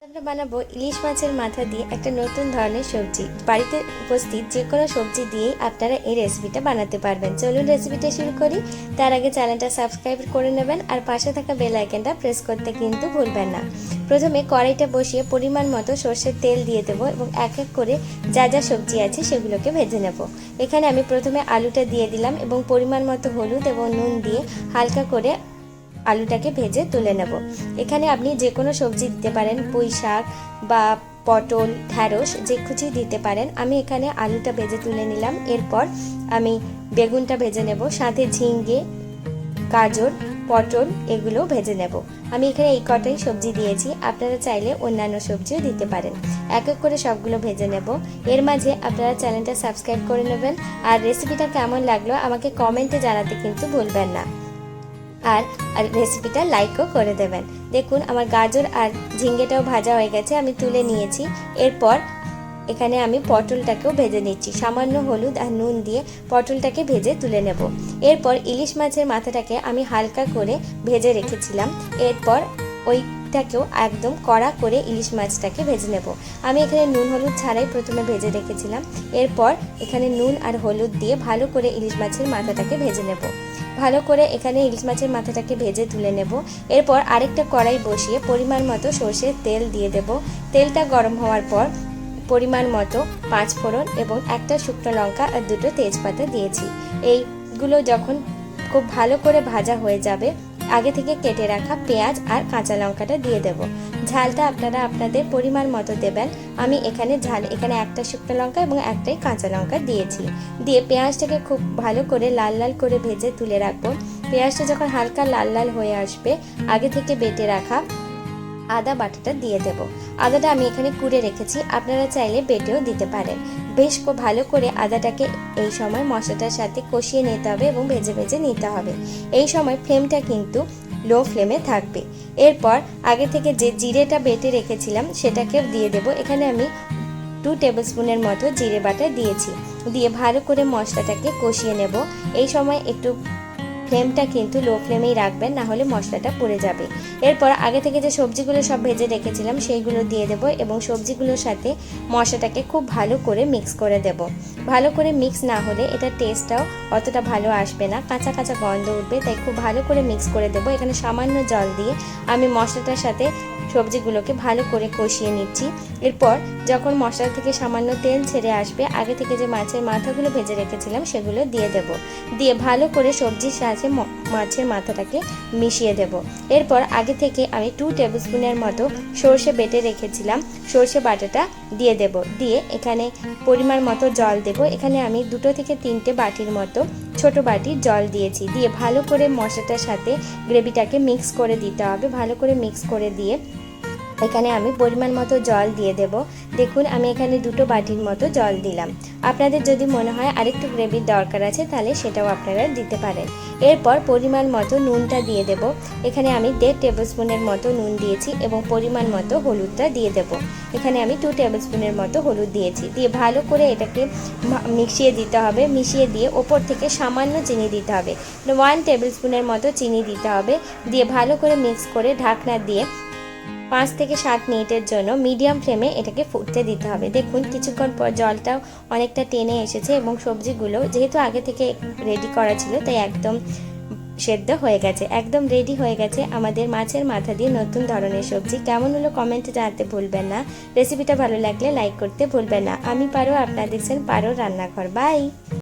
আমরা বানাবো ইলিশ মাছের মাথা দিয়ে একটা নতুন ধরনের সবজি। বাড়িতে উপস্থিত যে কোনো সবজি দিয়েই আপনারা এই রেসিপিটা বানাতে পারবেন। চলুন রেসিপিটা শুরু করি। তার আগে চ্যানেলটা সাবস্ক্রাইব করে নেবেন আর পাশে থাকা বেল আইকনটা প্রেস করতে কিন্তু ভুলবেন না। প্রথমে কড়াইটা বসিয়ে পরিমাণ মতো সর্ষের তেল দিয়ে দেবো এবং এক এক করে যা যা সবজি আছে সেগুলোকে ভেজে নেব। এখানে আমি প্রথমে আলুটা দিয়ে দিলাম এবং পরিমাণ মতো হলুদ এবং নুন দিয়ে হালকা করে আলুটাকে ভেজে তুলে নেব। এখানে আপনি যে কোনো সবজি দিতে পারেন, পুঁই শাক বা পটল, ঢ্যাঁড়স যে কিছু দিতে পারেন। আমি এখানে আলুটা ভেজে তুলে নিলাম। এরপর আমি বেগুনটা ভেজে নেব, সাথে ঝিঙ্গে, গাজর, পটল এগুলো ভেজে নেব। আমি এখানে এই কটাই সবজি দিয়েছি, আপনারা চাইলে অন্যান্য সবজিও দিতে পারেন। এক এক করে সবগুলো ভেজে নেব। এর মাঝে আপনারা চ্যানেলটা সাবস্ক্রাইব করে নেবেন আর রেসিপিটা কেমন লাগলো আমাকে কমেন্টে জানাতে কিন্তু ভুলবেন না। আর রেসিপিটা লাইকও করে দেবেন। দেখুন আমার গাজর আর ঝিঙ্গেটাও ভাজা হয়ে গেছে, আমি তুলে নিয়েছি। এরপর এখানে আমি পটলটাকেও ভেজে নিচ্ছি। সামান্য হলুদ আর নুন দিয়ে পটলটাকে ভেজে তুলে নেব। এরপর ইলিশ মাছের মাথাটাকে আমি হালকা করে ভেজে রেখেছিলাম। এরপর ওইটাকেও একদম কড়া করে ইলিশ মাছটাকে ভেজে নেব। আমি এখানে নুন হলুদ ছাড়াই প্রথমে ভেজে রেখেছিলাম। এরপর এখানে নুন আর হলুদ দিয়ে ভালো করে ইলিশ মাছের মাথাটাকে ভেজে নেব। ভালো করে এখানে ইলিশ মাছের মাথাটাকে ভেজে তুলে নেব। এরপর আরেকটা কড়াই বসিয়ে পরিমাণ মতো সর্ষের তেল দিয়ে দেব। তেলটা গরম হওয়ার পর পরিমাণ মতো 5 ফোড়ন এবং একটা শুকনো লঙ্কা আর দুটো তেজপাতা দিয়েছি। এইগুলো যখন খুব ভালো করে ভাজা হয়ে যাবে, আগে থেকে কেটে রাখা পেঁয়াজ আর কাঁচা লঙ্কাটা দিয়ে দেব। ঝালটা আপনারা আপনাদের পরিমাণ মতো দেবেন। আমি এখানে এখানে একটা শুকনো লঙ্কা এবং একটাই কাঁচা লঙ্কা দিয়েছি। দিয়ে পেঁয়াজটাকে খুব ভালো করে লাল লাল করে ভেজে তুলে রাখবো। পেঁয়াজটা যখন হালকা লাল লাল হয়ে আসবে, আগে থেকে বেটে রাখা আদা বাটাটা দিয়ে দেব। আদাটা আমি এখানে কুড়ে রেখেছি, আপনারা চাইলে বেটেও দিতে পারেন। বেশ ভালো করে আদাটাকে এই সময় মশলাটার সাথে কষিয়ে নিতে হবে এবং ভেজে ভেজে নিতে হবে। এই সময় ফ্লেমটা কিন্তু লো ফ্লেমে থাকবে। এরপর আগে থেকে যে জিরেটা বেটে রেখেছিলাম সেটাকে দিয়ে দেব। এখানে আমি 2 টেবিল স্পুনের মতো জিরে বাটা দিয়েছি। দিয়ে ভালো করে মশলাটাকে কষিয়ে নেব। এই সময় একটু ফ্লেমটা কিন্তু লো ফ্লেমেই রাখবেন, না হলে মশলাটা পুড়ে যাবে। এরপর আগে থেকে যে সবজিগুলো সব ভেজে রেখেছিলাম সেইগুলো দিয়ে দেব এবং সবজিগুলোর সাথে মশলাটাকে খুব ভালো করে মিক্স করে দেব। ভালো করে মিক্স না হলে এটা টেস্টটাও অতটা ভালো আসবে না, কাঁচা কাঁচা গন্ধ উঠবে। তাই খুব ভালো করে মিক্স করে দেব। এখানে সামান্য জল দিয়ে আমি মশলাটার সাথে সবজিগুলোকে ভালো করে কষিয়ে নিচ্ছি। এরপর যখন মশলা থেকে সামান্য তেল ছেড়ে আসবে, আগে থেকে যে মাছের মাথাগুলো ভেজে রেখেছিলাম সেগুলো দিয়ে দেব। দিয়ে ভালো করে সবজির সাথে মাছের মাথাটাকে মিশিয়ে দেব। এরপর আগে থেকে আমি 2 টেবিল স্পুনের মতো সর্ষে বেটে রেখেছিলাম, সর্ষে বাটাটা দিয়ে দেব। দিয়ে এখানে পরিমাণ মতো জল দেব। এখানে আমি 2 থেকে 3টে বাটির মতো ছোট বাটির জল দিয়েছি। দিয়ে ভালো করে মশলাটার সাথে গ্রেভিটাকে মিক্স করে দিতে হবে। ভালো করে মিক্স করে দিয়ে এখানে আমি পরিমাণ মতো জল দিয়ে দেব। দেখুন আমি এখানে 2 বাটির মতো জল দিলাম। আপনাদের যদি মনে হয় আরেকটু গ্রেভির দরকার আছে তাহলে সেটাও আপনারা দিতে পারেন। এরপর পরিমাণ মতো নুনটা দিয়ে দেব। এখানে আমি 1.5 টেবিল স্পুনের মতো নুন দিয়েছি এবং পরিমাণ মতো হলুদটা দিয়ে দেব। এখানে আমি 2 টেবিল স্পুনের মতো হলুদ দিয়েছি। দিয়ে ভালো করে এটাকে মিশিয়ে দিতে হবে। মিশিয়ে দিয়ে ওপর থেকে সামান্য চিনি দিতে হবে, 1 টেবিল স্পুনের মতো চিনি দিতে হবে। দিয়ে ভালো করে মিক্স করে ঢাকনা দিয়ে 5 থেকে 7 মিনিটের জন্য মিডিয়াম ফ্লেমে এটাকে ফুটতে দিতে হবে। দেখুন কিছুক্ষণ পর জলটাও অনেকটা টেনে এসেছে এবং সবজিগুলো যেহেতু আগে থেকে রেডি করা ছিল তাই একদম সেদ্ধ হয়ে গেছে, একদম রেডি হয়ে গেছে আমাদের মাছের মাথা দিয়ে নতুন ধরনের সবজি। কেমন হলো কমেন্টে জানাতে ভুলবেন না। রেসিপিটা ভালো লাগলে লাইক করতে ভুলবেন না। আমি পারো, আপনারা দেখছেন পারো রান্নাঘর। বাই।